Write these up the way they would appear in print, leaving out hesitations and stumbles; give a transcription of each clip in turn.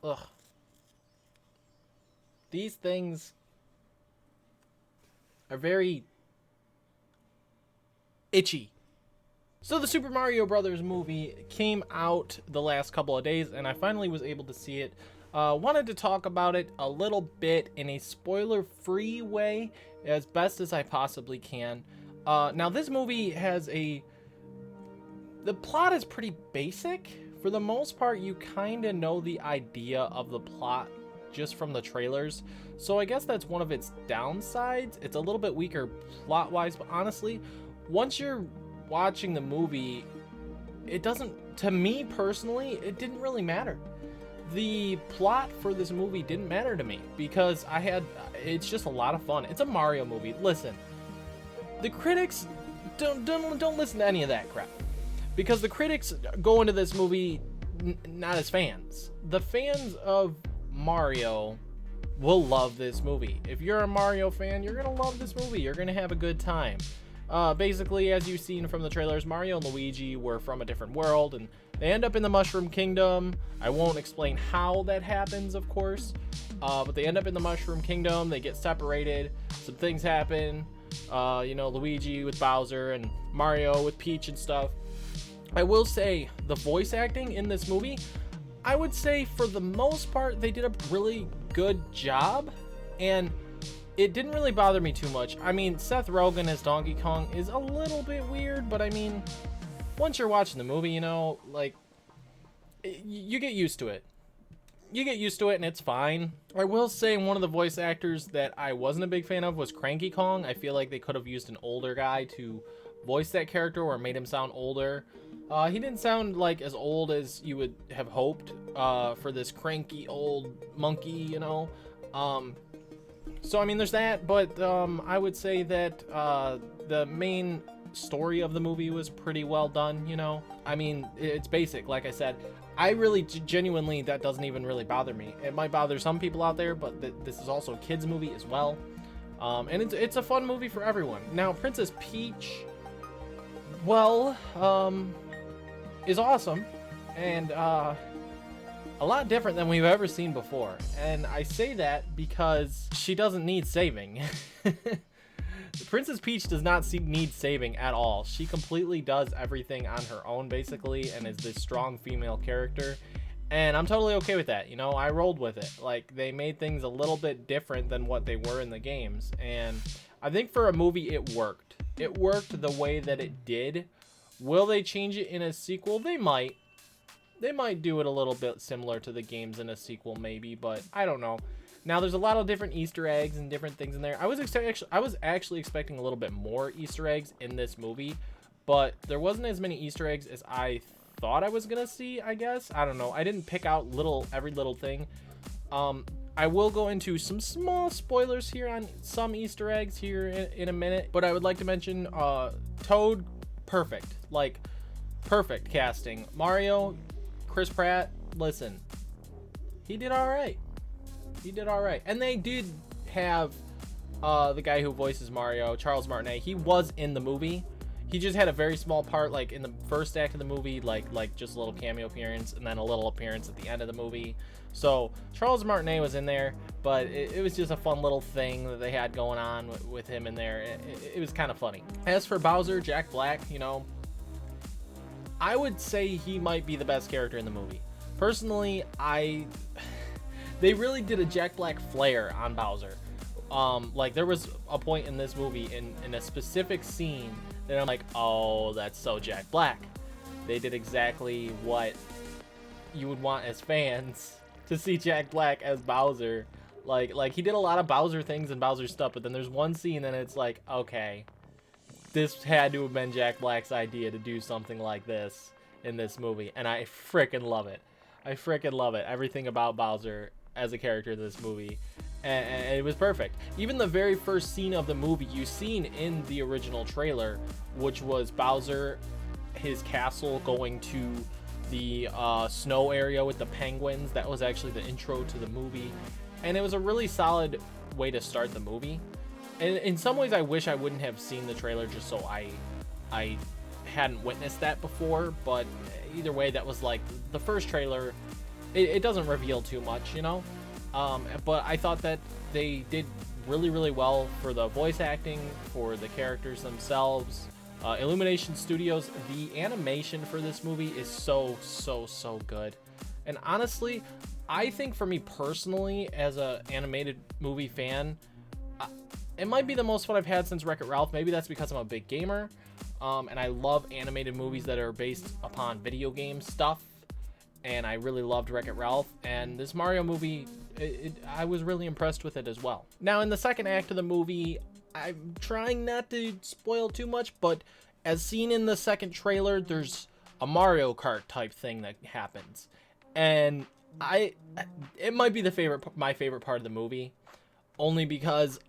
ugh. These things are very itchy. So the Super Mario Brothers movie came out the last couple of days, and I finally was able to see it. Wanted to talk about it a little bit in a spoiler-free way, as best as I possibly can. Now this movie has the plot is pretty basic. For the most part, you kind of know the idea of the plot just from the trailers. So I guess that's one of its downsides. It's a little bit weaker plot-wise, but honestly, once you're watching the movie, it doesn't, to me personally, it didn't really matter. The plot for this movie didn't matter to me because it's just a lot of fun. It's a Mario movie. Listen, the critics don't listen to any of that crap, because the critics go into this movie not as fans. The fans of Mario will love this movie. If you're a Mario fan, you're gonna love this movie. You're gonna have a good time. Basically, as you've seen from the trailers, Mario and Luigi were from a different world, and they end up in the Mushroom Kingdom. I won't explain how that happens, of course, but they end up in the Mushroom Kingdom. They get separated. Some things happen. Luigi with Bowser and Mario with Peach and stuff. I will say the voice acting in this movie, I would say for the most part, they did a really good job, and it didn't really bother me too much. I mean, Seth Rogen as Donkey Kong is a little bit weird, but I mean, once you're watching the movie, you get used to it. You get used to it and it's fine. I will say one of the voice actors that I wasn't a big fan of was Cranky Kong. I feel like they could have used an older guy to voice that character or made him sound older. He didn't sound like as old as you would have hoped for this cranky old monkey, So, I mean, there's that, but I would say that the main story of the movie was pretty well done, I mean, it's basic, like I said. I really, genuinely, that doesn't even really bother me. It might bother some people out there, but this is also a kid's movie as well. And it's a fun movie for everyone. Now, Princess Peach, is awesome, and a lot different than we've ever seen before. And I say that because she doesn't need saving. Princess Peach does not need saving at all. She completely does everything on her own, basically, and is this strong female character. And I'm totally okay with that. I rolled with it. Like, they made things a little bit different than what they were in the games. And I think for a movie, it worked. It worked the way that it did. Will they change it in a sequel? They might. They might do it a little bit similar to the games in a sequel, maybe, but I don't know. Now, there's a lot of different Easter eggs and different things in there. I was actually expecting a little bit more Easter eggs in this movie, but there wasn't as many Easter eggs as I thought I was gonna see, I guess. I don't know. I didn't pick out every little thing. I will go into some small spoilers here on some Easter eggs here in a minute, but I would like to mention Toad, perfect. Like, perfect casting. Mario, Chris Pratt, listen, he did all right. He did all right. And they did have the guy who voices Mario, Charles Martinet. He was in the movie. He just had a very small part, like in the first act of the movie, like just a little cameo appearance, and then a little appearance at the end of the movie. So Charles Martinet was in there, but it was just a fun little thing that they had going on with him in there. It was kind of funny. As for Bowser, Jack Black, I would say he might be the best character in the movie. Personally, they really did a Jack Black flair on Bowser. Like, there was a point in this movie in a specific scene that I'm like, oh, that's so Jack Black. They did exactly what you would want as fans to see Jack Black as Bowser. Like he did a lot of Bowser things and Bowser stuff, but then there's one scene and it's like, okay, this had to have been Jack Black's idea to do something like this in this movie, and I freaking love it. I freaking love it. Everything about Bowser as a character in this movie, and it was perfect. Even the very first scene of the movie you seen in the original trailer, which was Bowser, his castle, going to the snow area with the penguins. That was actually the intro to the movie, and it was a really solid way to start the movie. And in some ways, I wish I wouldn't have seen the trailer just so I hadn't witnessed that before. But either way, that was like the first trailer it doesn't reveal too much, you know. But I thought that they did really, really well for the voice acting, for the characters themselves. Illumination Studios, the animation for this movie is so good. And honestly, I think for me personally, as a animated movie fan, it might be the most fun I've had since Wreck-It Ralph. Maybe that's because I'm a big gamer, and I love animated movies that are based upon video game stuff. And I really loved Wreck-It Ralph, and this Mario movie, I was really impressed with it as well. Now, in the second act of the movie, I'm trying not to spoil too much, but as seen in the second trailer, there's a Mario Kart type thing that happens, and it might be my favorite part of the movie, only because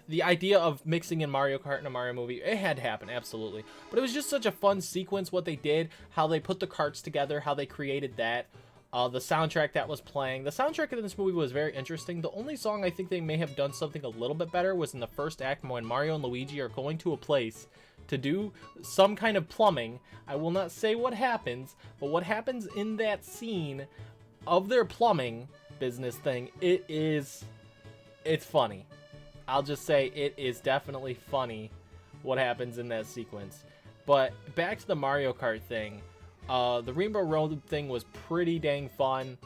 the idea of mixing in Mario Kart in a Mario movie, it had to happen, absolutely. But it was just such a fun sequence, what they did, how they put the karts together, how they created that, the soundtrack that was playing. The soundtrack in this movie was very interesting. The only song I think they may have done something a little bit better was in the first act when Mario and Luigi are going to a place to do some kind of plumbing. I will not say what happens, but what happens in that scene of their plumbing business thing, it's funny. I'll just say it is definitely funny what happens in that sequence. But back to the Mario Kart thing. The Rainbow Road thing was pretty dang fun.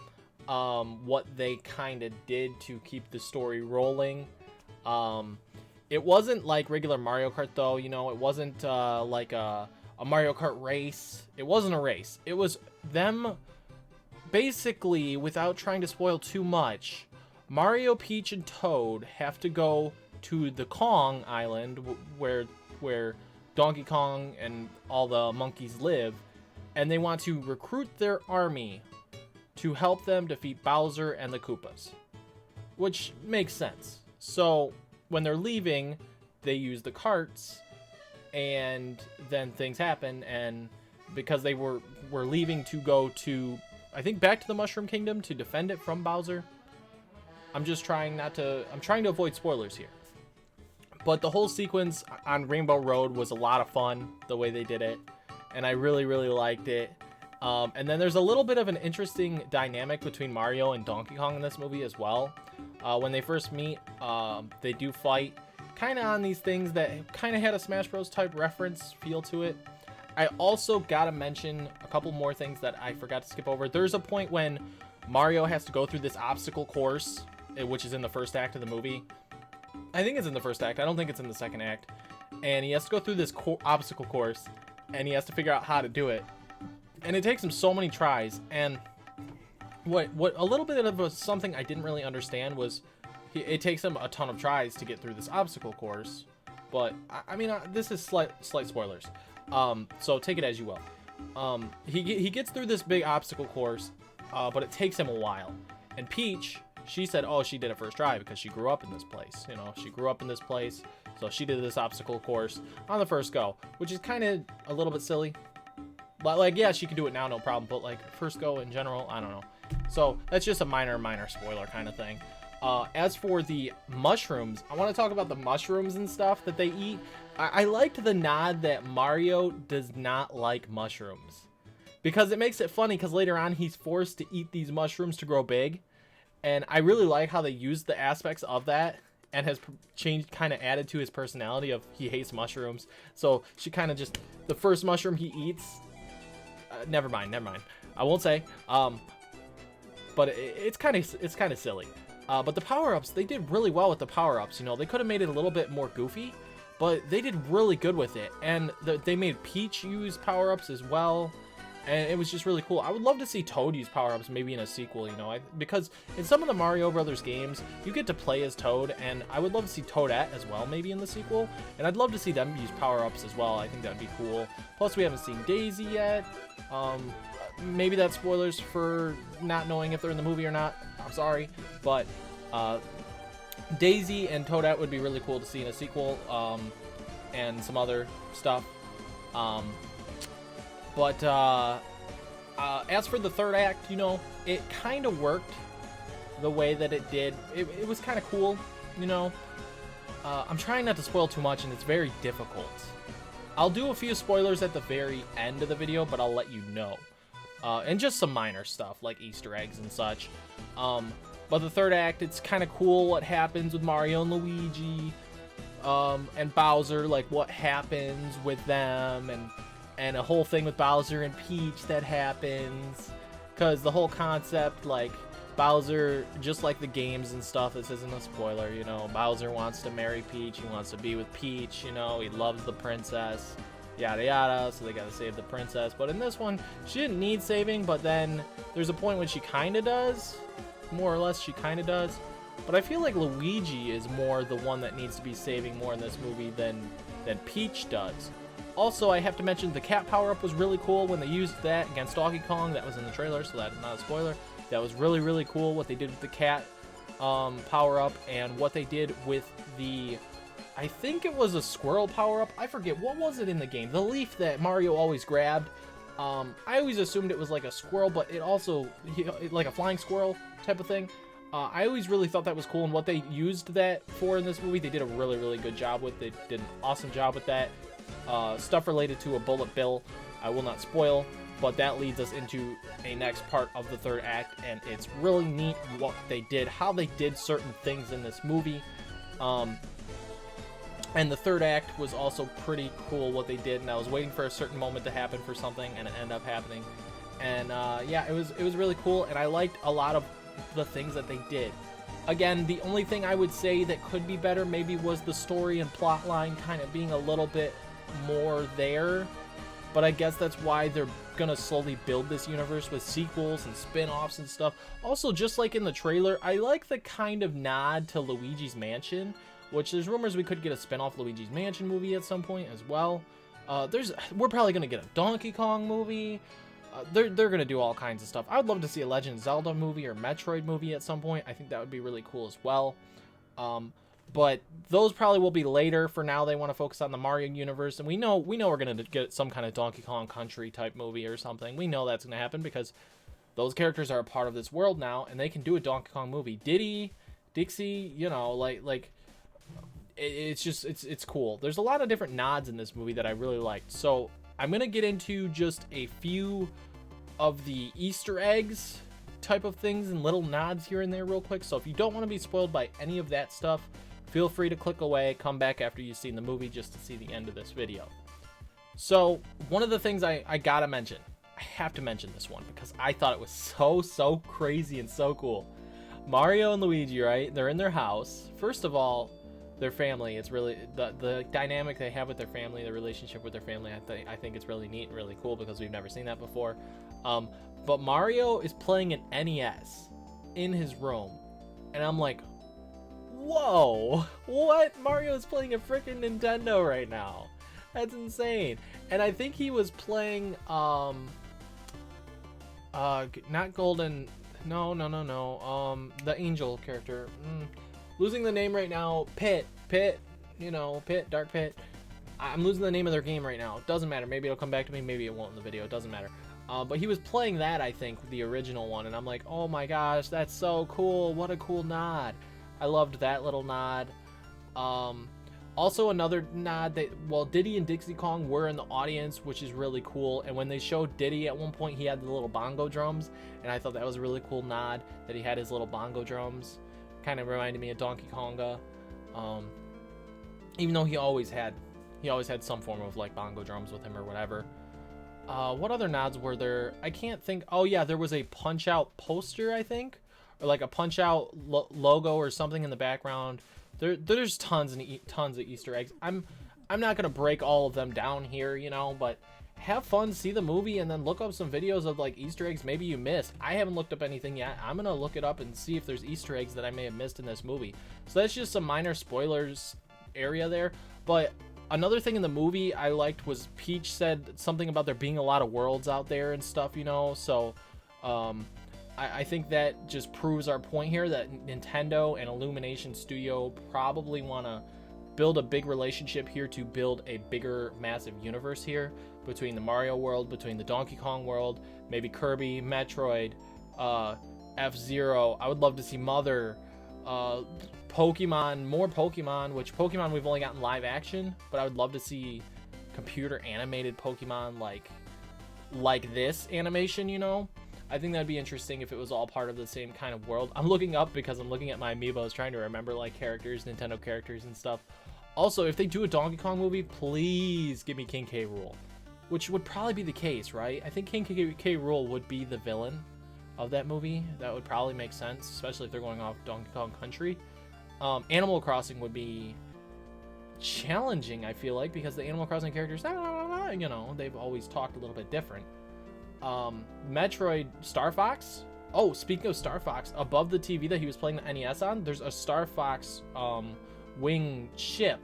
What they kind of did to keep the story rolling. It wasn't like regular Mario Kart though, you know, it wasn't like a Mario Kart race. It wasn't a race. It was them basically, without trying to spoil too much, Mario, Peach, and Toad have to go to the Kong Island where Donkey Kong and all the monkeys live, and they want to recruit their army to help them defeat Bowser and the Koopas, which makes sense. So when they're leaving, they use the carts, and then things happen, and because they were leaving to go to, I think, back to the Mushroom Kingdom to defend it from Bowser. I'm trying to avoid spoilers here. But the whole sequence on Rainbow Road was a lot of fun, the way they did it, and I really, really liked it. And then there's a little bit of an interesting dynamic between Mario and Donkey Kong in this movie as well. When they first meet, they do fight, kind of on these things that kind of had a Smash Bros. Type reference feel to it. I also gotta mention a couple more things that I forgot to skip over. There's a point when Mario has to go through this obstacle course, which is in the first act of the movie. I think it's in the first act. I don't think it's in the second act. And he has to go through this obstacle course, and he has to figure out how to do it. And it takes him so many tries. And what a little bit of something I didn't really understand was it takes him a ton of tries to get through this obstacle course. But I mean, this is slight spoilers. So take it as you will. He gets through this big obstacle course, but it takes him a while. And Peach, she said, oh, she did it first try because she grew up in this place. You know, she grew up in this place, so she did this obstacle course on the first go, which is kind of a little bit silly. But like, yeah, she can do it now, no problem. But like, first go in general, I don't know. So that's just a minor spoiler kind of thing. As for the mushrooms, I want to talk about the mushrooms and stuff that they eat. I liked the nod that Mario does not like mushrooms, because it makes it funny, because later on he's forced to eat these mushrooms to grow big. And I really like how they used the aspects of that and has changed, kind of added to his personality of he hates mushrooms. So she kind of just, the first mushroom he eats, never mind. I won't say. But it's kind of silly. But the power-ups, they did really well with the power-ups. You know, they could have made it a little bit more goofy, but they did really good with it. And they made Peach use power-ups as well. And it was just really cool. I would love to see Toad use power-ups maybe in a sequel, you know, because in some of the Mario Brothers games, you get to play as Toad, and I would love to see Toadette as well maybe in the sequel. And I'd love to see them use power-ups as well. I think that would be cool. Plus, we haven't seen Daisy yet. Maybe that's spoilers for not knowing if they're in the movie or not. I'm sorry. But Daisy and Toadette would be really cool to see in a sequel, and some other stuff. But as for the third act, you know, it kind of worked the way that it did. It was kind of cool, you know. I'm trying not to spoil too much, and it's very difficult. I'll do a few spoilers at the very end of the video, but I'll let you know. and just some minor stuff like Easter eggs and such. But the third act, it's kind of cool what happens with Mario and Luigi, and Bowser, like what happens with them, and a whole thing with Bowser and Peach that happens, because the whole concept, like, Bowser, just like the games and stuff, this isn't a spoiler, you know, Bowser wants to marry Peach, he wants to be with Peach, you know, he loves the princess, yada yada, so they gotta save the princess. But in this one, she didn't need saving, but then there's a point when she kinda does, more or less she kinda does. But I feel like Luigi is more the one that needs to be saving more in this movie than Peach does. Also, I have to mention the cat power-up was really cool when they used that against Donkey Kong. That was in the trailer, so that is not a spoiler. That was really, really cool what they did with the cat power-up, and what they did with the, I think it was a squirrel power-up. I forget, what was it in the game? The leaf that Mario always grabbed. I always assumed it was like a squirrel, but it also, like a flying squirrel type of thing. I always really thought that was cool, and what they used that for in this movie, they did a really, really good job with. They did an awesome job with that. Stuff related to a bullet bill, I will not spoil, but that leads us into a next part of the third act, and it's really neat what they did, how they did certain things in this movie. And the third act was also pretty cool what they did, and I was waiting for a certain moment to happen for something, and it ended up happening. And yeah, it was really cool, and I liked a lot of the things that they did. Again, the only thing I would say that could be better maybe was the story and plot line kind of being a little bit more there, but I guess that's why they're gonna slowly build this universe with sequels and spin-offs and stuff. Also, just like in the trailer, I like the kind of nod to Luigi's Mansion, which there's rumors we could get a spin-off Luigi's Mansion movie at some point as well. We're probably gonna get a Donkey Kong movie. They're gonna do all kinds of stuff. I would love to see a Legend of Zelda movie or Metroid movie at some point. I think that would be really cool as well. But those probably will be later. For now, they want to focus on the Mario universe, and we know we're gonna get some kind of Donkey Kong Country type movie or something. We know that's gonna happen because those characters are a part of this world now, and they can do a Donkey Kong movie. Diddy, Dixie, you know, like it's cool. There's a lot of different nods in this movie that I really liked. So I'm gonna get into just a few of the Easter eggs type of things and little nods here and there real quick. So if you don't want to be spoiled by any of that stuff, feel free to click away, come back after you've seen the movie just to see the end of this video. So one of the things I gotta mention, I have to mention this one because I thought it was so crazy and so cool. Mario and Luigi, right? They're in their house. First of all, their family, it's really the dynamic they have with their family, the relationship with their family, I think it's really neat and really cool because we've never seen that before. But Mario is playing an NES in his room, and I'm like, whoa, what? Mario is playing a freaking Nintendo right now. That's insane. And I think he was playing not Golden, no, the Angel character. Losing the name right now. Pit, you know, Dark Pit. I'm losing the name of their game right now. It doesn't matter. Maybe it'll come back to me. Maybe it won't in the video. It doesn't matter. But he was playing that, I think, the original one. And I'm like, oh my gosh, that's so cool. What a cool nod. I loved that little nod. Also another nod that, well, Diddy and Dixie Kong were in the audience, which is really cool. And when they showed Diddy at one point, he had the little bongo drums. And I thought that was a really cool nod that he had his little bongo drums. Kind of reminded me of Donkey Konga, even though he always had some form of like bongo drums with him or whatever. What other nods were there? I can't think. Oh yeah, there was a Punch Out poster, I think, or like a Punch Out logo or something in the background. There's tons of Easter eggs. I'm not gonna break all of them down here, you know, but have fun, see the movie, and then look up some videos of like Easter eggs maybe you missed. I haven't looked up anything yet. I'm gonna look it up and see if there's Easter eggs that I may have missed in this movie. So that's just some minor spoilers area there. But another thing in the movie I liked was Peach said something about there being a lot of worlds out there and stuff, you know. So I think that just proves our point here that Nintendo and Illumination Studio probably want to build a big relationship here to build a bigger, massive universe here between the Mario world, between the Donkey Kong world, maybe Kirby, Metroid, F-Zero. I would love to see Mother, Pokemon, more Pokemon, which Pokemon we've only gotten live action, but I would love to see computer animated Pokemon like like this animation, you know. I think that'd be interesting if it was all part of the same kind of world. I'm looking up because I'm looking at my amiibos trying to remember like characters, Nintendo characters and stuff. Also, if they do a Donkey Kong movie, please give me King K. Rool, which would probably be the case, right? I think King K. Rool would be the villain of that movie. That would probably make sense, especially if they're going off Donkey Kong Country. Animal Crossing would be challenging, I feel like, because the Animal Crossing characters, you know, they've always talked a little bit different. Metroid Star Fox. Oh, speaking of Star Fox, above the TV that he was playing the NES on, there's a Star Fox wing ship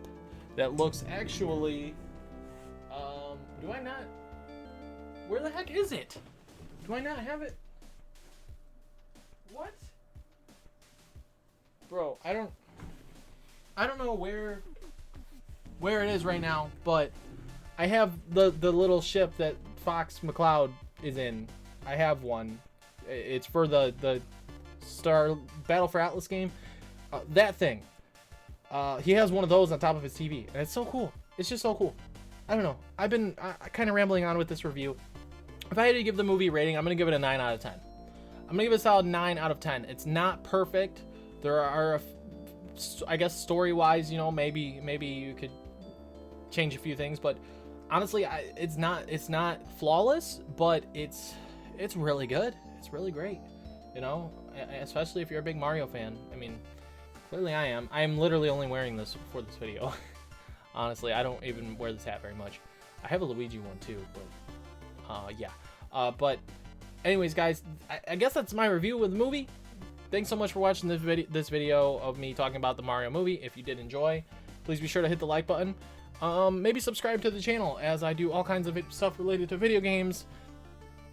that looks actually do I not, where the heck is it? Do I not have it? What? Bro, I don't know where it is right now, but I have the little ship that Fox McCloud is in. I have one. It's for the Star Battle for Atlas game. That thing. He has one of those on top of his TV, and it's so cool. It's just so cool. I don't know. I've been kind of rambling on with this review. If I had to give the movie a rating, I'm gonna give it a 9 out of 10. I'm gonna give it a solid 9 out of 10. It's not perfect. There are, I guess, story-wise, you know, maybe you could change a few things, but honestly, it's not flawless, but it's really good. It's really great, you know, especially if you're a big Mario fan. I mean, clearly I am. I am literally only wearing this for this video. Honestly, I don't even wear this hat very much. I have a Luigi one too, but yeah. But anyways, guys, I guess that's my review of the movie. Thanks so much for watching this video of me talking about the Mario movie. If you did enjoy, please be sure to hit the like button. Maybe subscribe to the channel, as I do all kinds of stuff related to video games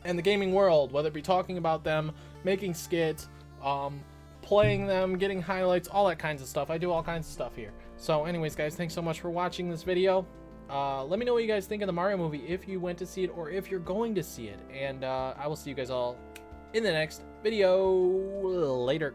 and the gaming world, whether it be talking about them, making skits, playing them, getting highlights, all that kinds of stuff. I do all kinds of stuff here. So anyways, guys, thanks so much for watching this video. Let me know what you guys think of the Mario movie, if you went to see it or if you're going to see it. And I will see you guys all in the next video. Later.